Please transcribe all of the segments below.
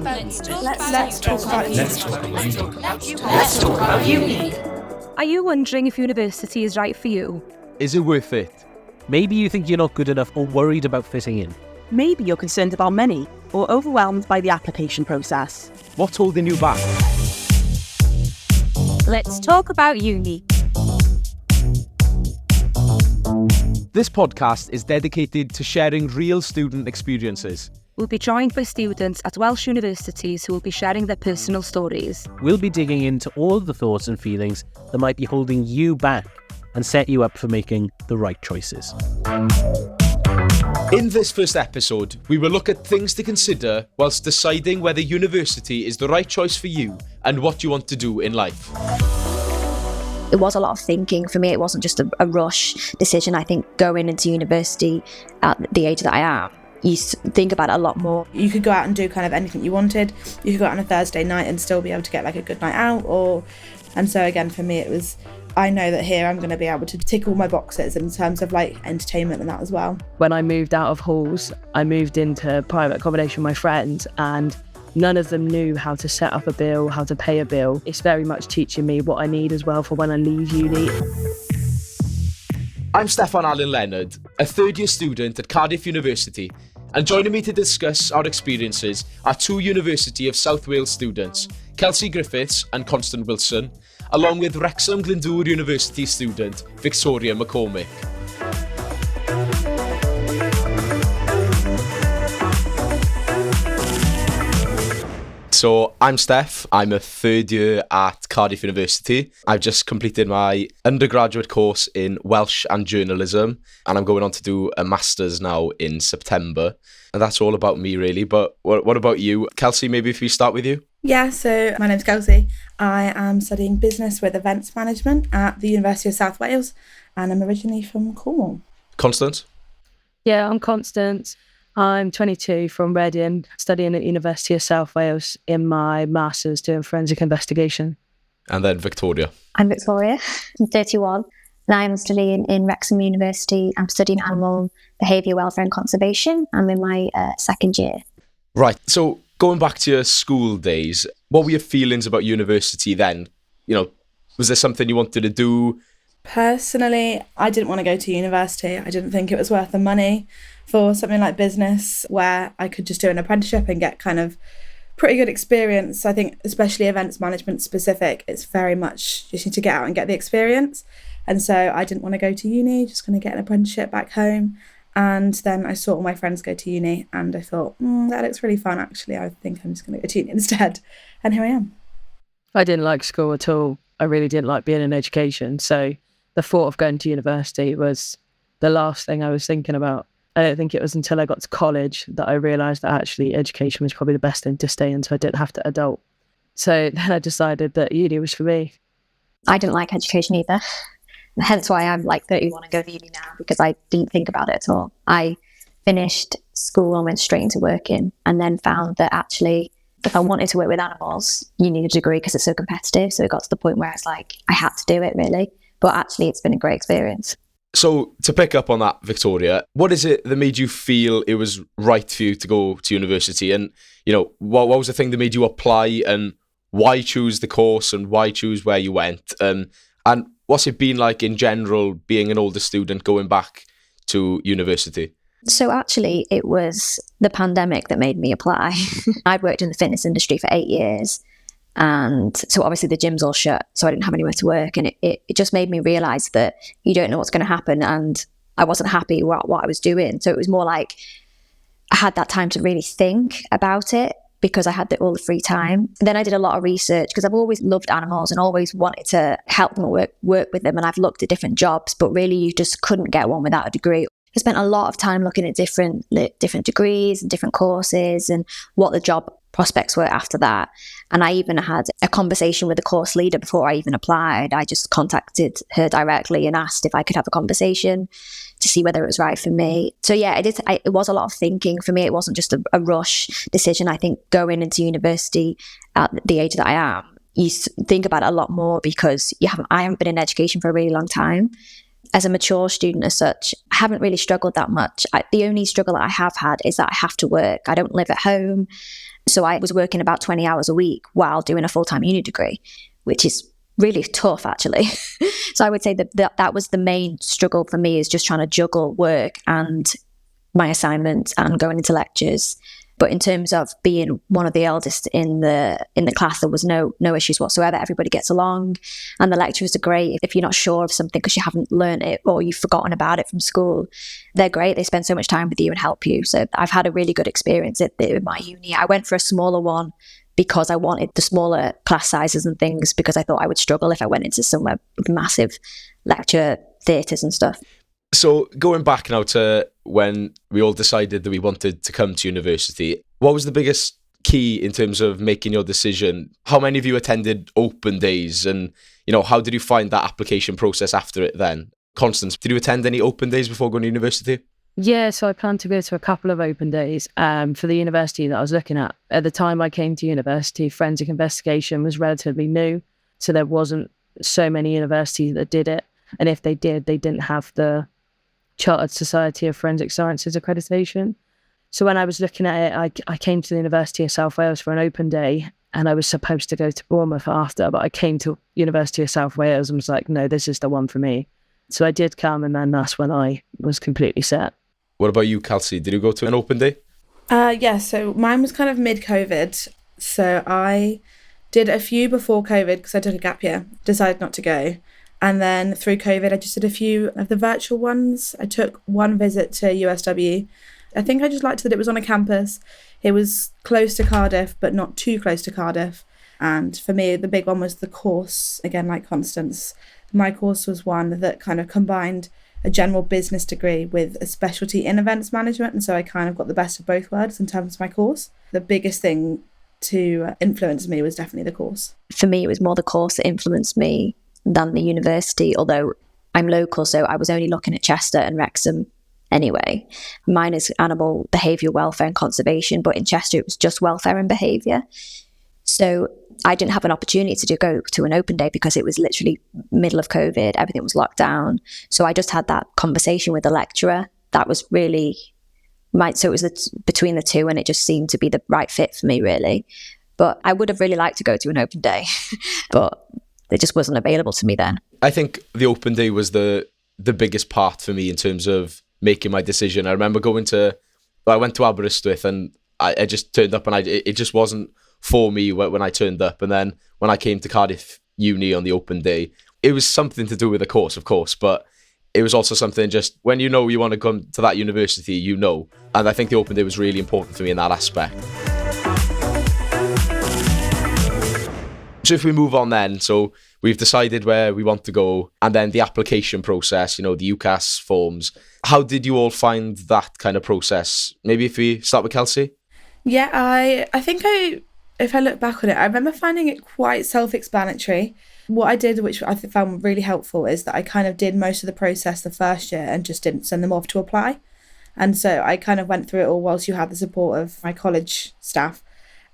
Let's talk about uni. Are you wondering if university is right for you? Is it worth it? Maybe you think you're not good enough or worried about fitting in. Maybe you're concerned about money or overwhelmed by the application process. What's holding you back? Let's talk about uni. This podcast is dedicated to sharing real student experiences. We'll be joined by students at Welsh universities who will be sharing their personal stories. We'll be digging into all the thoughts and feelings that might be holding you back and set you up for making the right choices. In this first episode, we will look at things to consider whilst deciding whether university is the right choice for you and what you want to do in life. It was a lot of thinking for me. It wasn't just a rush decision. I think going into university at the age that I am, you think about it a lot more. You could go out and do kind of anything you wanted. You could go out on a Thursday night and still be able to get like a good night out. And so again, for me, it was, I know that here I'm going to be able to tick all my boxes in terms of like entertainment and that as well. When I moved out of halls, I moved into private accommodation with my friends, and none of them knew how to set up a bill, how to pay a bill. It's very much teaching me what I need as well for when I leave uni. I'm Steffan Allen Leonard, a third-year student at Cardiff University, and joining me to discuss our experiences are two University of South Wales students, Kelsey Griffiths and Constant Wilson, along with Wrexham Glyndŵr University student Victoria McCormick. So I'm Steph, I'm a third year at Cardiff University. I've just completed my undergraduate course in Welsh and journalism, and I'm going on to do a master's now in September. And that's all about me really, but what about you? Kelsey, maybe if we start with you? Yeah, so my name's Kelsey. I am studying business with events management at the University of South Wales, and I'm originally from Cornwall. Constance? Yeah, I'm Constance. I'm 22 from Reading, studying at University of South Wales in my master's doing forensic investigation. And then Victoria? I'm Victoria, I'm 31, and I'm studying in Wrexham University. I'm studying animal behaviour, welfare and conservation. I'm in my second year. Right, so going back to your school days, what were your feelings about university then? You know, was there something you wanted to do? Personally, I didn't want to go to university. I didn't think it was worth the money for something like business where I could just do an apprenticeship and get kind of pretty good experience. I think especially events management specific, it's very much just need to get out and get the experience. And so I didn't want to go to uni, just going to get an apprenticeship back home. And then I saw all my friends go to uni and I thought, that looks really fun actually. I think I'm just going to go to uni instead. And here I am. I didn't like school at all. I really didn't like being in education. So the thought of going to university was the last thing I was thinking about. I don't think it was until I got to college that I realised that actually education was probably the best thing to stay in, so I didn't have to adult. So then I decided that uni was for me. I didn't like education either. Hence why I'm like 31 and go to uni now, because I didn't think about it at all. I finished school and went straight into working, and then found that actually if I wanted to work with animals, you need a degree because it's so competitive. So it got to the point where it's like I had to do it really. But actually it's been a great experience. So to pick up on that, Victoria, what is it that made you feel it was right for you to go to university? And, you know, what was the thing that made you apply, and why choose the course and why choose where you went? And what's it been like in general, being an older student going back to university? So actually it was the pandemic that made me apply. I'd worked in the fitness industry for 8 years. And so obviously the gym's all shut, so I didn't have anywhere to work, and it just made me realise that you don't know what's going to happen, and I wasn't happy with what I was doing. So it was more like I had that time to really think about it because I had all the free time. Then I did a lot of research because I've always loved animals and always wanted to help them work with them, and I've looked at different jobs, but really you just couldn't get one without a degree. I spent a lot of time looking at different degrees and different courses and what the job prospects were after that. And I even had a conversation with the course leader before I even applied. I just contacted her directly and asked if I could have a conversation to see whether it was right for me. So yeah, it was a lot of thinking for me. It wasn't just a rush decision. I think going into university at the age that I am, you think about it a lot more because I haven't been in education for a really long time. as a mature student as such, I haven't really struggled that much. The only struggle that I have had is that I have to work. I don't live at home. So I was working about 20 hours a week while doing a full-time uni degree, which is really tough, actually. So I would say that was the main struggle for me, is just trying to juggle work and my assignments and going into lectures. But in terms of being one of the eldest in the class, there was no issues whatsoever. Everybody gets along, and the lecturers are great. If you're not sure of something because you haven't learned it or you've forgotten about it from school, they're great. They spend so much time with you and help you. So I've had a really good experience at my uni. I went for a smaller one because I wanted the smaller class sizes and things, because I thought I would struggle if I went into somewhere with massive lecture theatres and stuff. So going back now to when we all decided that we wanted to come to university, what was the biggest key in terms of making your decision? How many of you attended open days, and how did you find that application process after it then? Constance, did you attend any open days before going to university? Yeah, so I planned to go to a couple of open days for the university that I was looking at. At the time I came to university, forensic investigation was relatively new, so there wasn't so many universities that did it. And if they did, they didn't have the Chartered Society of Forensic Sciences accreditation. So when I was looking at it, I came to the University of South Wales for an open day, and I was supposed to go to Bournemouth after, but I came to University of South Wales and was like, no, this is the one for me. So I did come, and then that's when I was completely set. What about you, Kelsey? Did you go to an open day? Yeah, so mine was kind of mid-COVID. So I did a few before COVID because I took a gap year, decided not to go. And then through COVID, I just did a few of the virtual ones. I took one visit to USW. I think I just liked that it was on a campus. It was close to Cardiff, but not too close to Cardiff. And for me, the big one was the course. Again, like Constance, my course was one that kind of combined a general business degree with a specialty in events management. And so I kind of got the best of both worlds in terms of my course. The biggest thing to influence me was definitely the course. For me, it was more the course that influenced me than the university, although I'm local, so I was only looking at Chester and Wrexham anyway. Mine is animal behaviour, welfare and conservation, but in Chester it was just welfare and behaviour. So I didn't have an opportunity to go to an open day because it was literally middle of COVID, everything was locked down. So I just had that conversation with the lecturer. That was really so it was between the two, and it just seemed to be the right fit for me, really. But I would have really liked to go to an open day, but it just wasn't available to me then. I think the open day was the biggest part for me in terms of making my decision. I remember I went to Aberystwyth, and I just turned up, and it just wasn't for me when I turned up. And then when I came to Cardiff Uni on the open day, it was something to do with the course, of course, but it was also something just when you want to come to that university, And I think the open day was really important for me in that aspect. So if we move on then, so we've decided where we want to go, and then the application process, the UCAS forms. How did you all find that kind of process? Maybe if we start with Kelsey? Yeah, I think if I look back on it, I remember finding it quite self-explanatory. What I did, which I found really helpful, is that I kind of did most of the process the first year and just didn't send them off to apply. And so I kind of went through it all whilst you had the support of my college staff.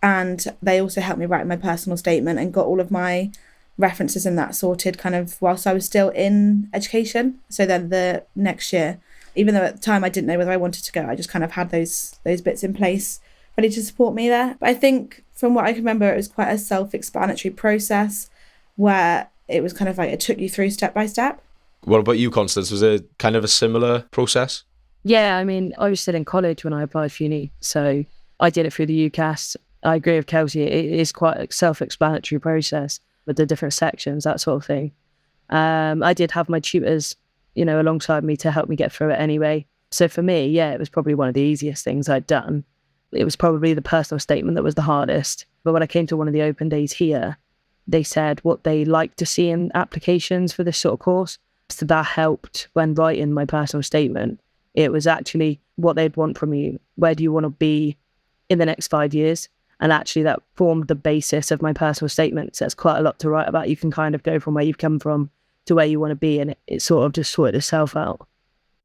And they also helped me write my personal statement and got all of my references and that sorted kind of whilst I was still in education. So then the next year, even though at the time I didn't know whether I wanted to go, I just kind of had those bits in place ready to support me there. But I think from what I can remember, it was quite a self-explanatory process where it was kind of like it took you through step by step. What about you, Constance? Was it kind of a similar process? Yeah, I mean, I was still in college when I applied for uni, so I did it through the UCAS. I agree with Kelsey, it is quite a self-explanatory process with the different sections, that sort of thing. I did have my tutors, alongside me to help me get through it anyway. So for me, yeah, it was probably one of the easiest things I'd done. It was probably the personal statement that was the hardest. But when I came to one of the open days here, they said what they like to see in applications for this sort of course. So that helped when writing my personal statement. It was actually what they'd want from you. Where do you want to be in the next 5 years? And actually that formed the basis of my personal statement. So it's quite a lot to write about. You can kind of go from where you've come from to where you want to be, and it sort of just sorted itself out.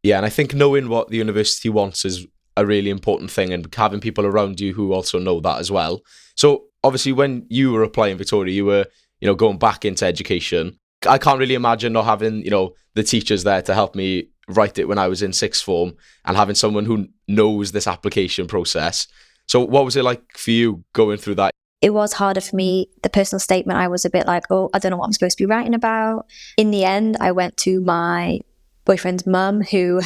Yeah, and I think knowing what the university wants is a really important thing, and having people around you who also know that as well. So obviously when you were applying, Victoria, you were, going back into education. I can't really imagine not having, the teachers there to help me write it when I was in sixth form, and having someone who knows this application process. So what was it like for you going through that? It was harder for me. The personal statement, I was a bit like, oh, I don't know what I'm supposed to be writing about. In the end, I went to my boyfriend's mum, who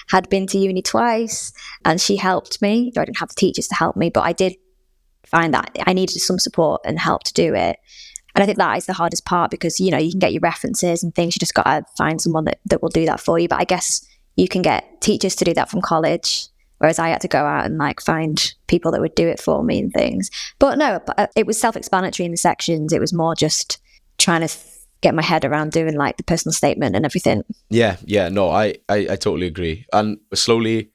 had been to uni twice, and she helped me. I didn't have the teachers to help me, but I did find that I needed some support and help to do it. And I think that is the hardest part, because, you can get your references and things. You just got to find someone that will do that for you. But I guess you can get teachers to do that from college, whereas I had to go out and find people that would do it for me and things. But no, it was self-explanatory in the sections. It was more just trying to get my head around doing the personal statement and everything. Yeah, no, I totally agree. And we're slowly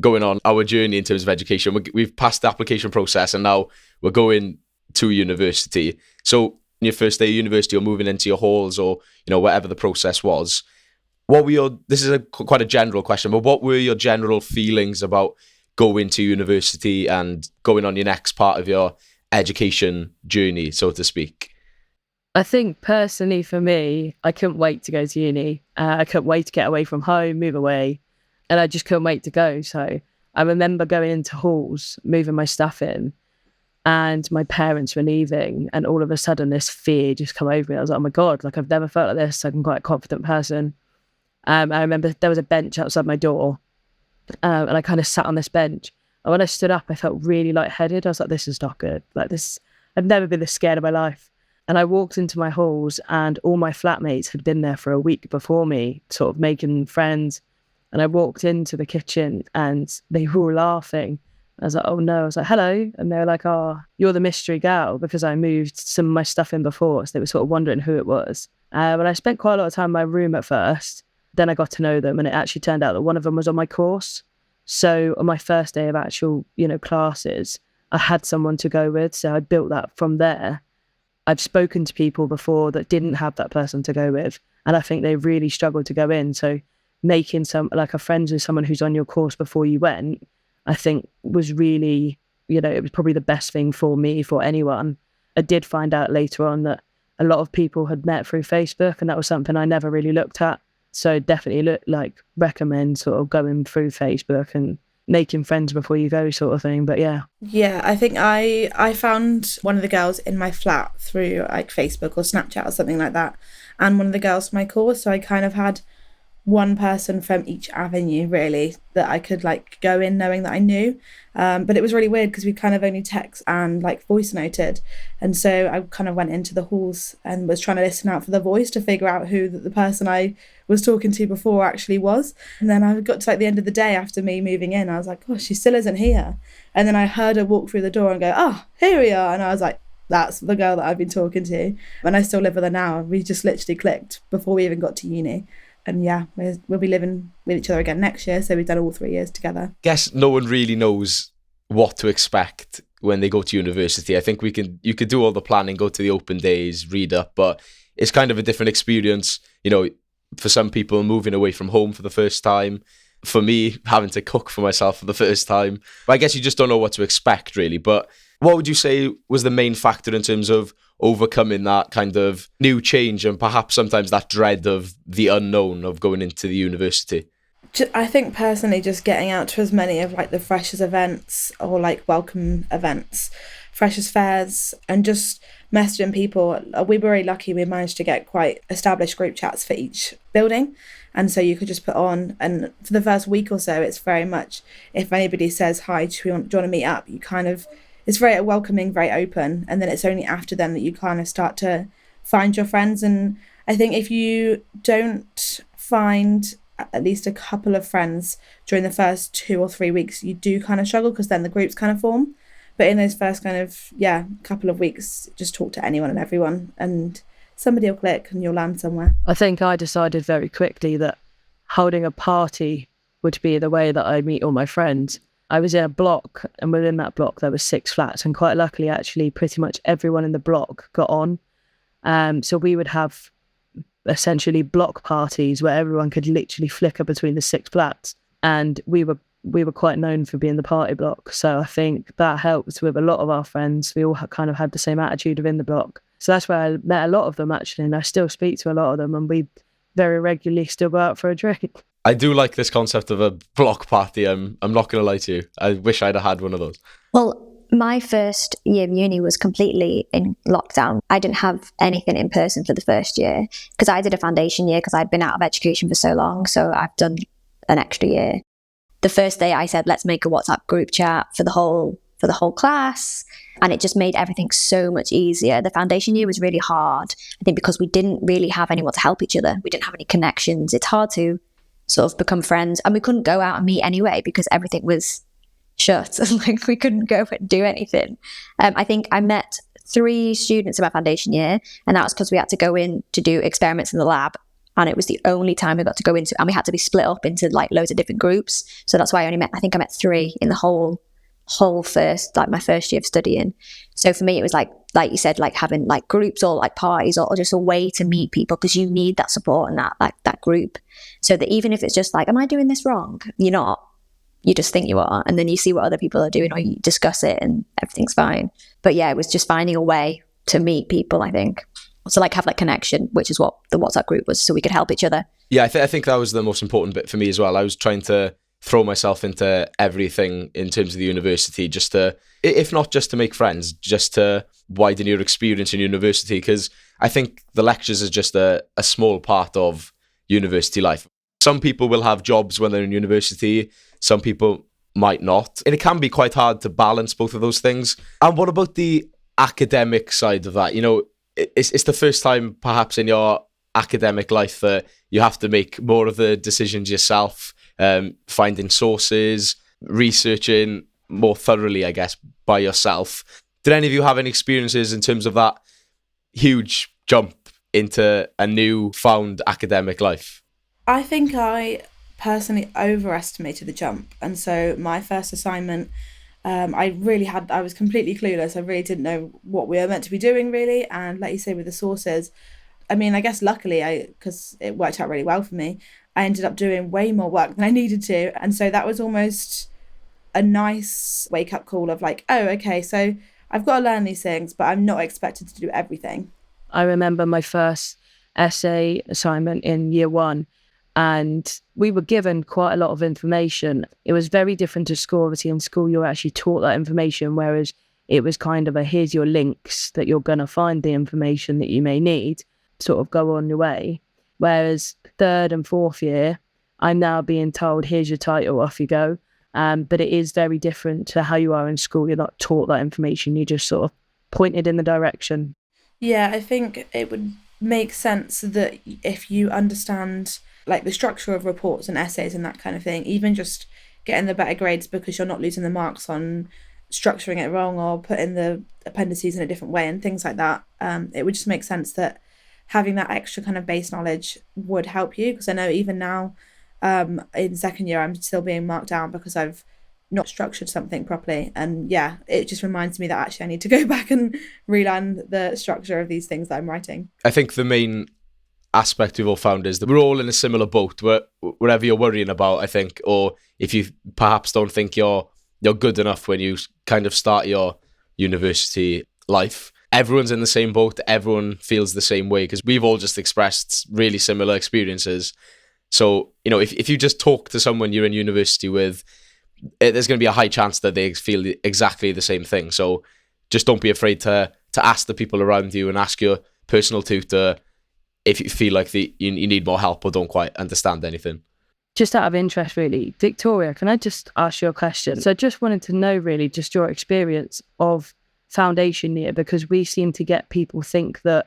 going on our journey in terms of education. We've passed the application process, and now we're going to university. So in your first day of university, or moving into your halls, or whatever the process was, this is quite a general question, but what were your general feelings about going to university and going on your next part of your education journey, so to speak? I think personally for me, I couldn't wait to go to uni. I couldn't wait to get away from home, move away, and I just couldn't wait to go. So I remember going into halls, moving my stuff in, and my parents were leaving, and all of a sudden this fear just come over me. I was like, oh my God, I've never felt like this. I'm quite a confident person. I remember there was a bench outside my door, and I kind of sat on this bench. And when I stood up, I felt really lightheaded. I was like, this is not good. I've never been this scared in my life. And I walked into my halls, and all my flatmates had been there for a week before me, sort of making friends. And I walked into the kitchen, and they were all laughing. I was like, oh no. I was like, hello. And they were like, oh, you're the mystery gal, because I moved some of my stuff in before. So they were sort of wondering who it was. But I spent quite a lot of time in my room at first. Then I got to know them, and it actually turned out that one of them was on my course. So on my first day of actual, classes, I had someone to go with. So I built that from there. I've spoken to people before that didn't have that person to go with, and I think they really struggled to go in. So making a friend with someone who's on your course before you went, I think was really, it was probably the best thing for me, for anyone. I did find out later on that a lot of people had met through Facebook, and that was something I never really looked at. So definitely recommend sort of going through Facebook and making friends before you go, sort of thing. But yeah. Yeah, I think I found one of the girls in my flat through Facebook or Snapchat or something like that, and one of the girls from my course. So I kind of had one person from each avenue, really, that I could go in knowing that I knew. But it was really weird because we kind of only text and voice noted. And so I kind of went into the halls and was trying to listen out for the voice to figure out who the person I was talking to before actually was. And then I got to the end of the day after me moving in, I was like, oh, she still isn't here. And then I heard her walk through the door and go, oh, here we are. And I was like, that's the girl that I've been talking to. And I still live with her now. We just literally clicked before we even got to uni. And yeah, we'll be living with each other again next year. So we've done all 3 years together. Guess no one really knows what to expect when they go to university. I think you could do all the planning, go to the open days, read up, but it's kind of a different experience. For some people, moving away from home for the first time. For me, having to cook for myself for the first time. But I guess you just don't know what to expect, really. But what would you say was the main factor in terms of overcoming that kind of new change, and perhaps sometimes that dread of the unknown of going into the university? I think personally just getting out to as many of the freshers events or welcome events, freshers fairs, and just messaging people. We were really lucky, we managed to get quite established group chats for each building, and so you could just put on, and for the first week or so it's very much, if anybody says hi, do you want to meet up, it's very welcoming, very open, and then it's only after then that you kind of start to find your friends. And I think if you don't find at least a couple of friends during the first 2 or 3 weeks, you do kind of struggle, because then the groups kind of form. But in those first couple of weeks, just talk to anyone and everyone, and somebody will click and you'll land somewhere. I think I decided very quickly that holding a party would be the way that I meet all my friends. I was in a block, and within that block there were 6 flats, and quite luckily actually pretty much everyone in the block got on. So we would have essentially block parties where everyone could literally flicker between the 6 flats, and we were quite known for being the party block. So I think that helped with a lot of our friends. We all kind of had the same attitude within the block. So that's where I met a lot of them, actually, and I still speak to a lot of them, and we very regularly still go out for a drink. I do like this concept of a block party. I'm not going to lie to you. I wish I'd have had one of those. Well, my first year of uni was completely in lockdown. I didn't have anything in person for the first year because I did a foundation year because I'd been out of education for so long. So I've done an extra year. The first day I said, let's make a WhatsApp group chat for the whole class. And it just made everything so much easier. The foundation year was really hard, I think, because we didn't really have anyone to help each other. We didn't have any connections. It's hard to sort of become friends. And we couldn't go out and meet anyway because everything was shut. Like we couldn't go and do anything. I think I met 3 students in my foundation year, and that was because we had to go in to do experiments in the lab. And it was the only time we got to go into, and we had to be split up into like loads of different groups. So that's why I met 3 in the whole first, like my first year of studying. So for me, it was like you said, like having like groups or like parties or just a way to meet people, because you need that support and that group. So that even if it's just like, am I doing this wrong? You're not. You just think you are, and then you see what other people are doing, or you discuss it, and everything's fine. But yeah, it was just finding a way to meet people, I think. So like have that connection, which is what the WhatsApp group was, so we could help each other. Yeah, I think that was the most important bit for me as well. I was trying to throw myself into everything in terms of the university, just to, if not just to make friends, just to widen your experience in university, because I think the lectures is just a small part of university life. Some people will have jobs when they're in university, some people might not. And it can be quite hard to balance both of those things. And what about the academic side of that? You know, it's the first time perhaps in your academic life that you have to make more of the decisions yourself, finding sources, researching more thoroughly, I guess, by yourself. Did any of you have any experiences in terms of that huge jump into a new found academic life? I think I personally overestimated the jump. And so my first assignment, I was completely clueless. I really didn't know what we were meant to be doing, really. And like you say, with the sources, I mean, I guess luckily, because it worked out really well for me, I ended up doing way more work than I needed to. And so that was almost a nice wake-up call of like, oh, okay, so I've got to learn these things, but I'm not expected to do everything. I remember my first essay assignment in year 1, and we were given quite a lot of information. It was very different to school. Obviously, in school, you're actually taught that information, whereas it was kind of here's your links that you're going to find the information that you may need, sort of go on your way. Whereas 3rd and 4th year, I'm now being told, here's your title, off you go. But it is very different to how you are in school. You're not taught that information. You're just sort of pointed in the direction. Yeah, I think it would make sense that if you understand like the structure of reports and essays and that kind of thing, even just getting the better grades because you're not losing the marks on structuring it wrong or putting the appendices in a different way and things like that, it would just make sense that having that extra kind of base knowledge would help you. Because I know even now in second year, I'm still being marked down because I've not structured something properly. And yeah, it just reminds me that actually I need to go back and relearn the structure of these things that I'm writing. I think the main aspect we've all found is that we're all in a similar boat, wherever you're worrying about, I think, or if you perhaps don't think you're good enough when you kind of start your university life. Everyone's in the same boat. Everyone feels the same way because we've all just expressed really similar experiences. So, you know, if you just talk to someone you're in university with, there's going to be a high chance that they feel exactly the same thing. So just don't be afraid to ask the people around you and ask your personal tutor if you feel like you need more help or don't quite understand anything. Just out of interest, really, Victoria, can I just ask you a question? So I just wanted to know, really, just your experience of foundation year, because we seem to get people think that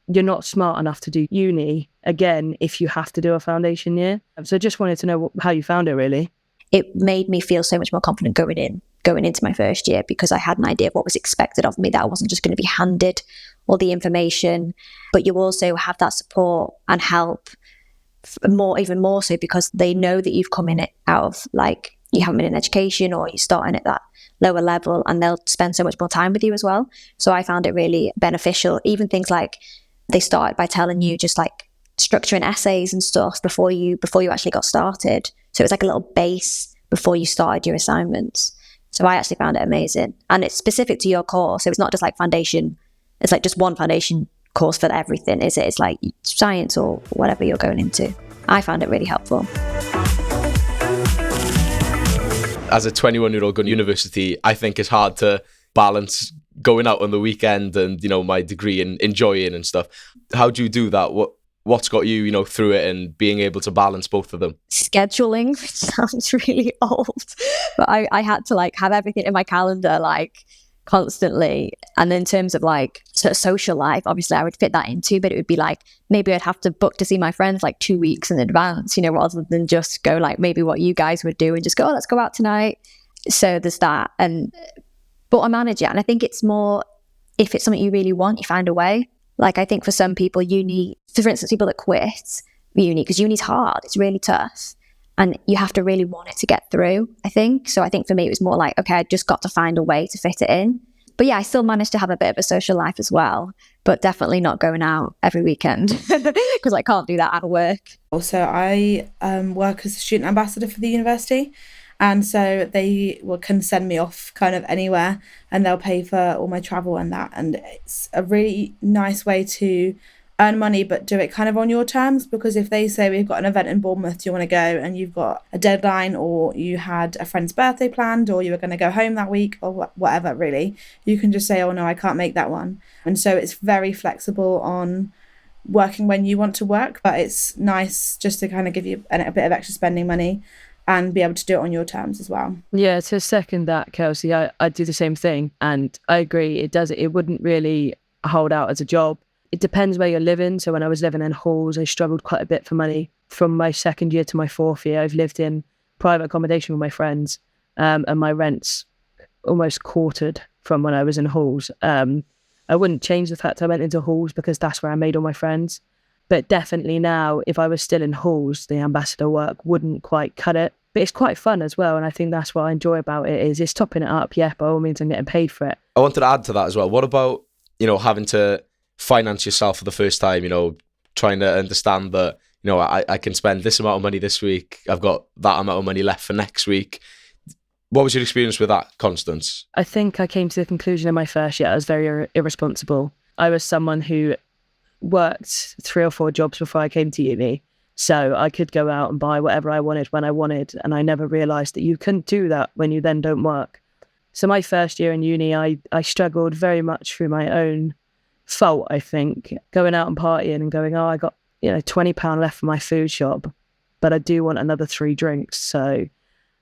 you're not smart enough to do uni again if you have to do a foundation year. So I just wanted to know how you found it, really. It made me feel so much more confident going into my first year because I had an idea of what was expected of me, that I wasn't just going to be handed all the information, but you also have that support and help even more so because they know that you've come in it out of like you haven't been in education or you're starting at that lower level, and they'll spend so much more time with you as well. So I found it really beneficial. Even things like they started by telling you just like structuring essays and stuff before you actually got started. So it was like a little base before you started your assignments. So I actually found it amazing, and it's specific to your course. So it's not just like foundation it's like just one foundation course for everything, is it? It's like science or whatever you're going into. I found it really helpful. As a 21-year-old going to university, I think it's hard to balance going out on the weekend and, my degree and enjoying and stuff. How do you do that? What's got you, through it and being able to balance both of them? Scheduling, which sounds really old, but I had to have everything in my calendar constantly. And in terms of sort of social life, obviously I would fit that into, but it would be maybe I'd have to book to see my friends 2 weeks in advance, rather than just go maybe what you guys would do and just go, oh, let's go out tonight. So there's that. But I manage it. And I think it's more, if it's something you really want, you find a way. I think for some people, uni, for instance, people that quit uni, because uni's hard, it's really tough. And you have to really want it to get through, I think. So I think for me, it was more okay, I just got to find a way to fit it in. But yeah, I still managed to have a bit of a social life as well, but definitely not going out every weekend because I can't do that at work. Also, I work as a student ambassador for the university. And so they can send me off kind of anywhere and they'll pay for all my travel and that. And it's a really nice way to earn money, but do it kind of on your terms, because if they say we've got an event in Bournemouth, do you want to go, and you've got a deadline, or you had a friend's birthday planned, or you were going to go home that week, or whatever, really, you can just say, oh no, I can't make that one. And so it's very flexible on working when you want to work, but it's nice just to kind of give you a bit of extra spending money and be able to do it on your terms as well. Yeah, to second that, Kelsey, I do the same thing. And I agree, it wouldn't really hold out as a job. It depends where you're living. So when I was living in halls, I struggled quite a bit for money. From my second year to my fourth year, I've lived in private accommodation with my friends, and my rent's almost quartered from when I was in halls. I wouldn't change the fact I went into halls because that's where I made all my friends. But definitely now, if I was still in halls, the ambassador work wouldn't quite cut it. But it's quite fun as well. And I think that's what I enjoy about it, is it's topping it up. Yeah, by all means, I'm getting paid for it. I wanted to add to that as well. What about, having to finance yourself for the first time, trying to understand that, I can spend this amount of money this week. I've got that amount of money left for next week. What was your experience with that, Constance? I think I came to the conclusion in my first year I was very irresponsible. I was someone who worked 3 or 4 jobs before I came to uni. So I could go out and buy whatever I wanted when I wanted. And I never realised that you couldn't do that when you then don't work. So my first year in uni, I struggled very much through my own fault, I think. Going out and partying and going, oh, I got £20 left for my food shop, but I do want another 3 drinks. So,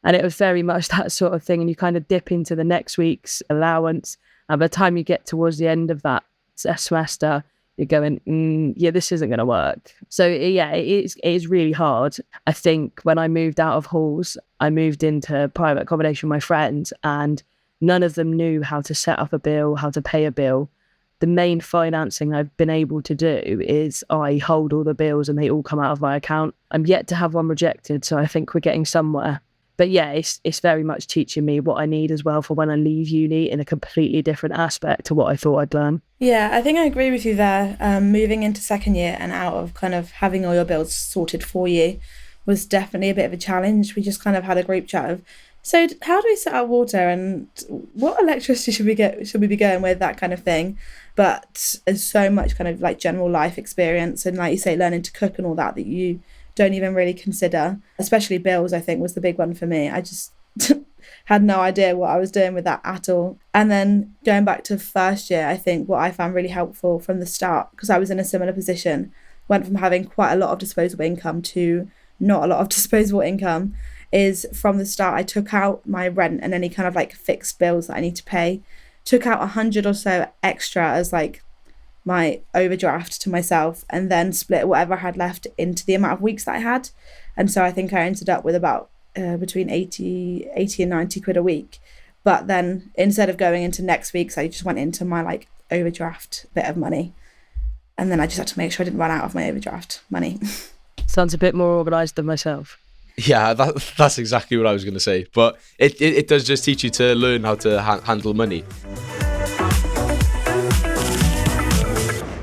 and it was very much that sort of thing. And you kind of dip into the next week's allowance. And by the time you get towards the end of that semester, you're going, yeah, this isn't going to work. So yeah, it is really hard. I think when I moved out of halls, I moved into private accommodation with my friends, and none of them knew how to set up a bill, how to pay a bill. The main financing I've been able to do is I hold all the bills and they all come out of my account. I'm yet to have one rejected, so I think we're getting somewhere. But yeah, it's very much teaching me what I need as well for when I leave uni in a completely different aspect to what I thought I'd learn. Yeah, I think I agree with you there. Moving into second year and out of kind of having all your bills sorted for you was definitely a bit of a challenge. We just kind of had a group chat of, so how do we set our water and what electricity should we be going with, that kind of thing. But there's so much kind of general life experience and, like you say, learning to cook and all that you don't even really consider. Especially bills, I think, was the big one for me. I just had no idea what I was doing with that at all. And then going back to first year, I think what I found really helpful from the start, because I was in a similar position, went from having quite a lot of disposable income to not a lot of disposable income, is from the start I took out my rent and any kind of fixed bills that I need to pay, took out 100 or so extra as my overdraft to myself, and then split whatever I had left into the amount of weeks that I had. And so I think I ended up with about between 80 and 90 quid a week. But then instead of going into next week's, I just went into my overdraft bit of money. And then I just had to make sure I didn't run out of my overdraft money. Sounds a bit more organised than myself. Yeah, that's exactly what I was going to say. But it does just teach you to learn how to handle money.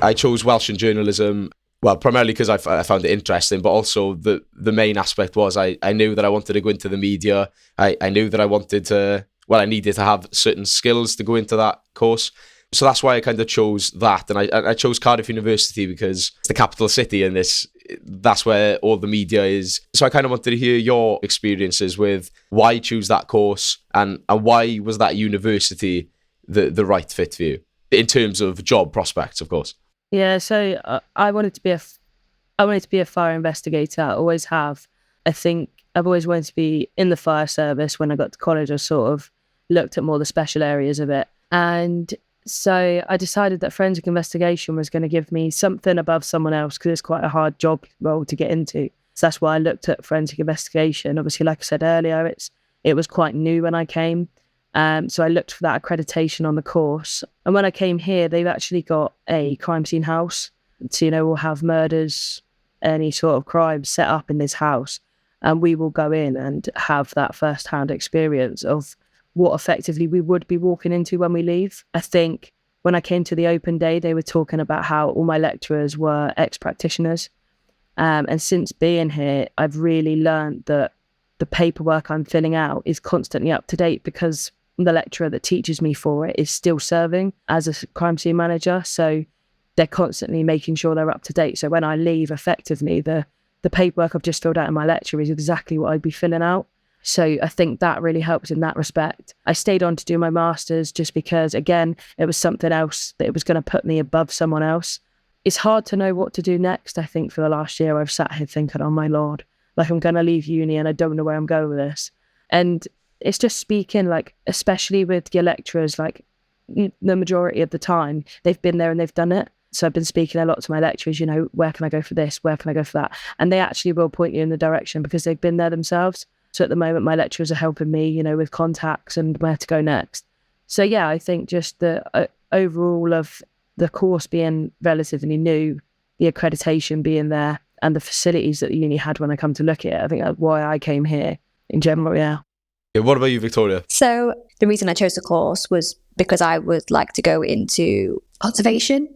I chose Welsh and journalism, well, primarily because I found it interesting, but also the main aspect was I knew that I wanted to go into the media. I knew that I needed to have certain skills to go into that course. So that's why I kind of chose that. And I chose Cardiff University because it's the capital city and that's where all the media is. So I kind of wanted to hear your experiences with why choose that course and why was that university the right fit for you in terms of job prospects, of course. Yeah, so I wanted to be a fire investigator. I always have. I think I've always wanted to be in the fire service. When I got to college, I sort of looked at more the special areas of it. And so I decided that forensic investigation was going to give me something above someone else because it's quite a hard job role to get into. So that's why I looked at forensic investigation. Obviously, like I said earlier, it was quite new when I came. So I looked for that accreditation on the course. And when I came here, they've actually got a crime scene house. So, we'll have murders, any sort of crime set up in this house. And we will go in and have that first-hand experience of what effectively we would be walking into when we leave. I think when I came to the open day, they were talking about how all my lecturers were ex-practitioners. And since being here, I've really learned that the paperwork I'm filling out is constantly up to date because the lecturer that teaches me for it is still serving as a crime scene manager. So they're constantly making sure they're up to date. So when I leave, effectively, the paperwork I've just filled out in my lecture is exactly what I'd be filling out. So I think that really helped in that respect. I stayed on to do my master's just because, again, it was something else that it was going to put me above someone else. It's hard to know what to do next. I think for the last year, I've sat here thinking, oh my Lord, like I'm going to leave uni and I don't know where I'm going with this. And it's just speaking, like, especially with your lecturers, like the majority of the time, they've been there and they've done it. So I've been speaking a lot to my lecturers, where can I go for this? Where can I go for that? And they actually will point you in the direction because they've been there themselves. So at the moment, my lecturers are helping me, with contacts and where to go next. So yeah, I think just the overall of the course being relatively new, the accreditation being there, and the facilities that the uni had when I come to look at it, I think that's why I came here in general, yeah. Yeah, what about you, Victoria? So the reason I chose the course was because I would like to go into conservation.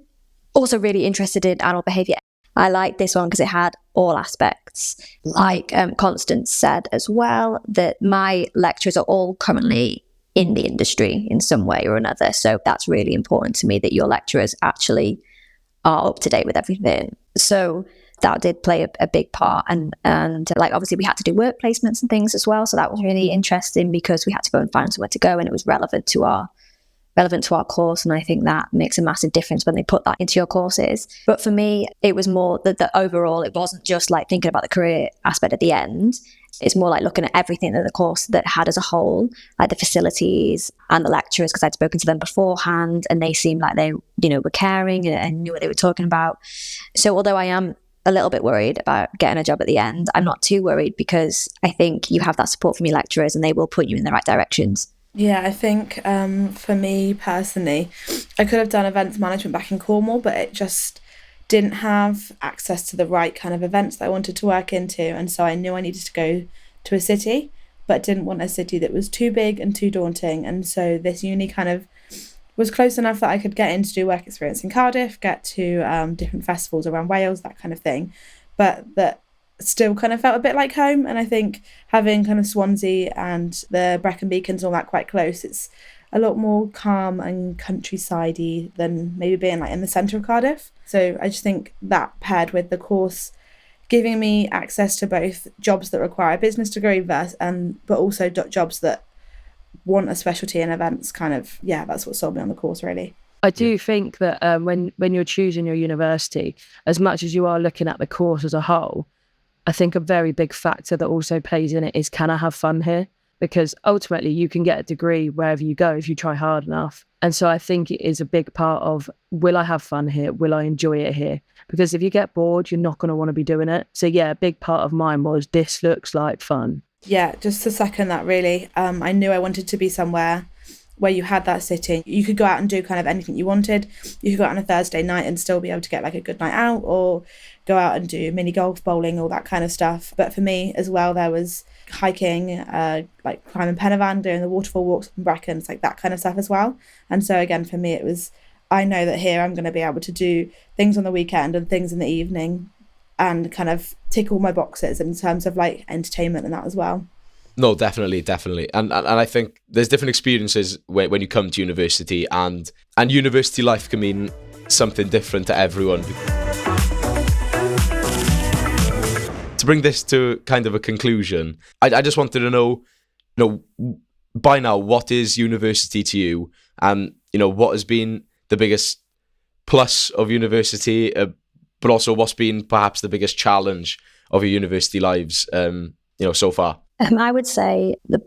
Also really interested in animal behaviour. I liked this one because it had all aspects. Like Constance said as well, that my lecturers are all currently in the industry in some way or another. So that's really important to me that your lecturers actually are up to date with everything. So that did play a big part. And like, obviously we had to do work placements and things as well. So that was really interesting because we had to go and find somewhere to go and it was relevant to our course. And I think that makes a massive difference when they put that into your courses. But for me, it was more that overall, it wasn't just like thinking about the career aspect at the end. It's more like looking at everything that the course that had as a whole, like the facilities and the lecturers, because I'd spoken to them beforehand and they seemed like they, were caring and knew what they were talking about. So although I am a little bit worried about getting a job at the end, I'm not too worried because I think you have that support from your lecturers and they will point you in the right directions. Yeah, I think for me personally, I could have done events management back in Cornwall, but it just didn't have access to the right kind of events that I wanted to work into. And so I knew I needed to go to a city, but didn't want a city that was too big and too daunting. And so this uni kind of was close enough that I could get in to do work experience in Cardiff, get to different festivals around Wales, that kind of thing. But that still kind of felt a bit like home. And I think having kind of Swansea and the Brecon Beacons and all that quite close, it's a lot more calm and countryside-y than maybe being like in the centre of Cardiff. So I just think that paired with the course giving me access to both jobs that require a business degree but also jobs that want a specialty in events, kind of, yeah, that's what sold me on the course really. I do think that when you're choosing your university, as much as you are looking at the course as a whole, I think a very big factor that also plays in it is, can I have fun here? Because ultimately you can get a degree wherever you go if you try hard enough. And so I think it is a big part of, will I have fun here? Will I enjoy it here? Because if you get bored, you're not going to want to be doing it. So yeah, a big part of mine was, this looks like fun. Yeah, just to second that really. I knew I wanted to be somewhere where you had that sitting. You could go out and do kind of anything you wanted. You could go out on a Thursday night and still be able to get like a good night out, or go out and do mini golf, bowling, all that kind of stuff. But for me as well, there was hiking, like climbing Penavan, doing the waterfall walks in Brecon, like that kind of stuff as well. And so again, for me, it was, I know that here I'm going to be able to do things on the weekend and things in the evening and kind of tick all my boxes in terms of like entertainment and that as well. No, definitely. And I think there's different experiences when you come to university, and university life can mean something different to everyone. To bring this to kind of a conclusion, I just wanted to know, by now, what is university to you? And, what has been the biggest plus of university, but also what's been perhaps the biggest challenge of your university lives, so far? I would say the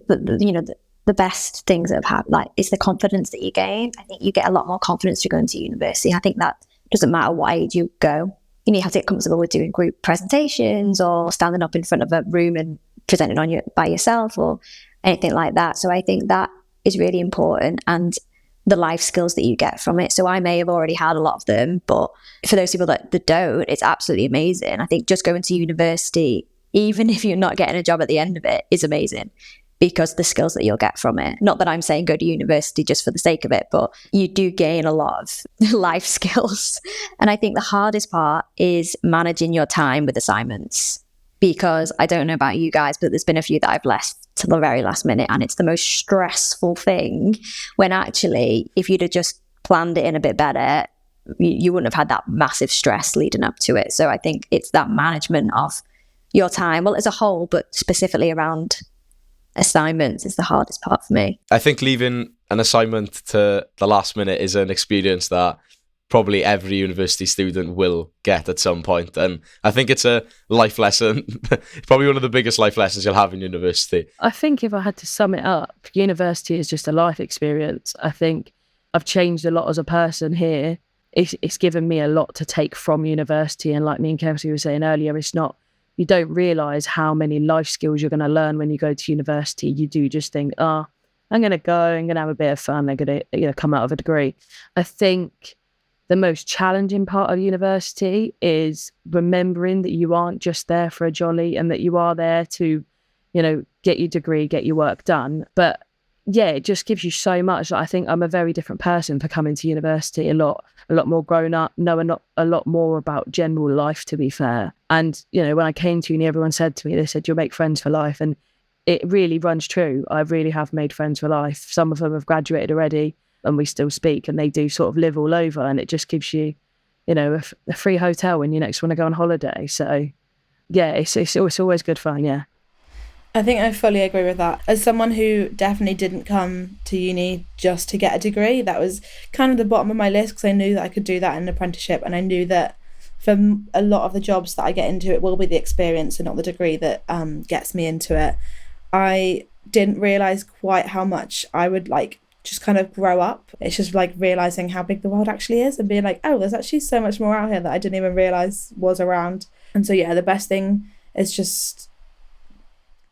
best things that have happened, is the confidence that you gain. I think you get a lot more confidence through going to university. I think that doesn't matter what age you go. You have to get comfortable with doing group presentations or standing up in front of a room and presenting by yourself or anything like that. So I think that is really important, and the life skills that you get from it. So I may have already had a lot of them, but for those people that don't, it's absolutely amazing. I think just going to university, even if you're not getting a job at the end of it, is amazing, because the skills that you'll get from it. Not that I'm saying go to university just for the sake of it, but you do gain a lot of life skills. And I think the hardest part is managing your time with assignments, because I don't know about you guys, but there's been a few that I've left to the very last minute, and it's the most stressful thing, when actually, if you'd have just planned it in a bit better, you wouldn't have had that massive stress leading up to it. So I think it's that management of your time, well, as a whole, but specifically around assignments, is the hardest part for me. I think leaving an assignment to the last minute is an experience that probably every university student will get at some point. And I think it's a life lesson. It's probably one of the biggest life lessons you'll have in university. I think if I had to sum it up, university is just a life experience. I think I've changed a lot as a person here. It's given me a lot to take from university. And like me and Kelsey were saying earlier, you don't realise how many life skills you're going to learn when you go to university. You do just think, I'm going to go, I'm going to have a bit of fun, I'm going to come out of a degree. I think the most challenging part of university is remembering that you aren't just there for a jolly, and that you are there to, get your degree, get your work done. But yeah, it just gives you so much. I think I'm a very different person for coming to university, a lot more grown up, knowing a lot more about general life, to be fair. And, when I came to uni, everyone said to me, they said, you'll make friends for life. And it really runs true. I really have made friends for life. Some of them have graduated already, and we still speak, and they do sort of live all over, and it just gives you, a free hotel when you next want to go on holiday. So yeah, it's always good fun. Yeah. I think I fully agree with that. As someone who definitely didn't come to uni just to get a degree, that was kind of the bottom of my list, because I knew that I could do that in an apprenticeship, and I knew that for a lot of the jobs that I get into, it will be the experience and not the degree that gets me into it. I didn't realise quite how much I would just kind of grow up. It's just realising how big the world actually is, and being like, oh, there's actually so much more out here that I didn't even realise was around. And so yeah, the best thing is just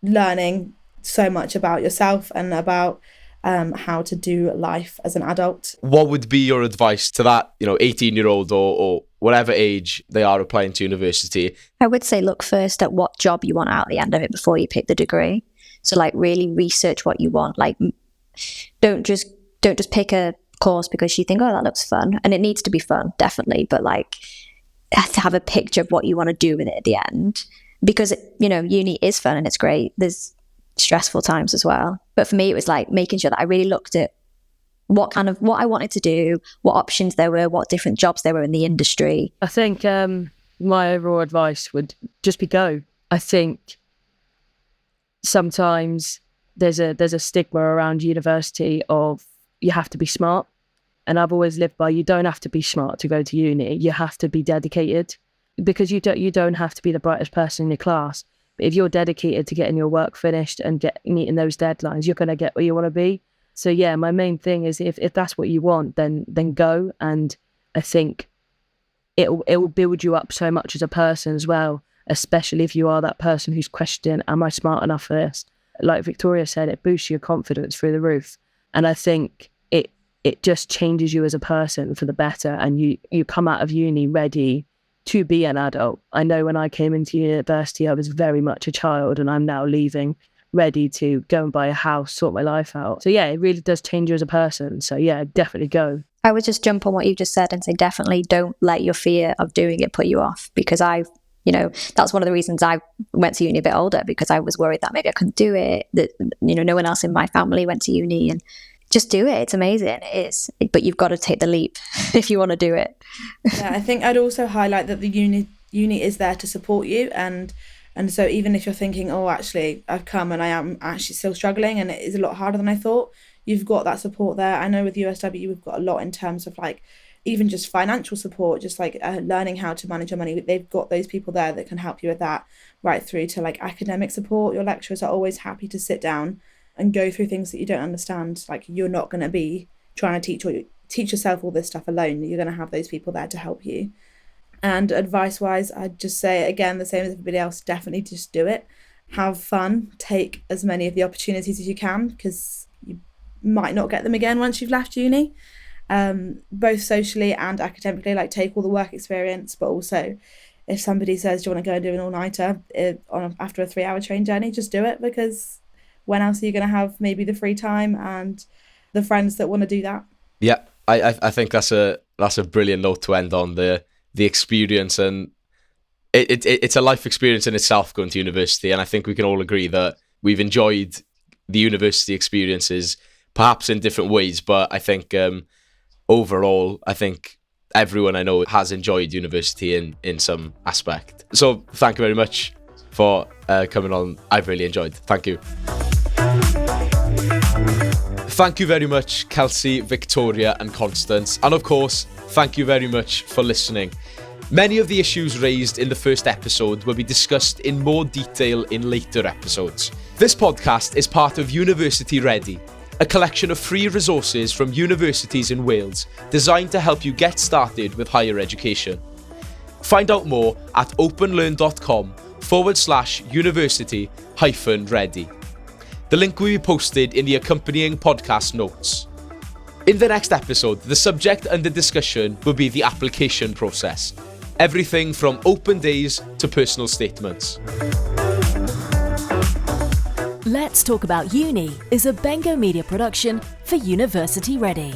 learning so much about yourself and about how to do life as an adult. What would be your advice to that 18-year-old or whatever age they are applying to university? I would say look first at what job you want out at the end of it before you pick the degree. So really research what you want. Don't just pick a course because you think, oh, that looks fun, and it needs to be fun, definitely, but to have a picture of what you want to do with it at the end, because uni is fun and it's great. There's stressful times as well, but for me it was making sure that I really looked at what I wanted to do, what options there were, what different jobs there were in the industry. I think my overall advice would just be go. I think sometimes there's a stigma around university of you have to be smart, and I've always lived by, you don't have to be smart to go to uni. You have to be dedicated, because you don't have to be the brightest person in your class, but if you're dedicated to getting your work finished and meeting those deadlines, you're going to get where you want to be. So yeah, my main thing is if that's what you want, then go. And I think it will build you up so much as a person as well, especially if you are that person who's questioning, am I smart enough for this? Like Victoria said, it boosts your confidence through the roof. And I think it just changes you as a person for the better, and you come out of uni ready to be an adult. I know when I came into university, I was very much a child, and I'm now leaving ready to go and buy a house, sort my life out. So yeah, it really does change you as a person. So yeah, definitely go. I would just jump on what you just said and say, definitely don't let your fear of doing it put you off, because I've You know, that's one of the reasons I went to uni a bit older, because I was worried that maybe I couldn't do it, that, you know, no one else in my family went to uni. And just do it. It's amazing. It is. But you've got to take the leap if you want to do it. Yeah, I think I'd also highlight that the uni is there to support you. And so even if you're thinking, oh, actually, I've come and I am actually still struggling and it is a lot harder than I thought, you've got that support there. I know with USW, we've got a lot in terms of like, even just financial support, just like learning how to manage your money. They've got those people there that can help you with that, right through to like academic support. Your lecturers are always happy to sit down and go through things that you don't understand. Like, you're not going to be trying to teach yourself all this stuff alone. You're going to have those people there to help you. And advice-wise, I'd just say, again, the same as everybody else, definitely just do it. Have fun. Take as many of the opportunities as you can, because you might not get them again once you've left uni. Both socially and academically, like take all the work experience, but also if somebody says, do you want to go and do an all-nighter after a 3-hour train journey, just do it, because when else are you going to have maybe the free time and the friends that want to do that? Yeah, I think that's a brilliant note to end on, the experience, and it's a life experience in itself going to university, and I think we can all agree that we've enjoyed the university experiences, perhaps in different ways, but I think overall, I think everyone I know has enjoyed university in some aspect. So thank you very much for coming on. I've really enjoyed. Thank you. Thank you very much, Kelsey, Victoria and Constance. And of course, thank you very much for listening. Many of the issues raised in the first episode will be discussed in more detail in later episodes. This podcast is part of University Ready, a collection of free resources from universities in Wales designed to help you get started with higher education. Find out more at openlearn.com/university-ready. The link will be posted in the accompanying podcast notes. In the next episode, the subject under discussion will be the application process. Everything from open days to personal statements. Let's Talk About Uni is a Bengo Media production for University Ready.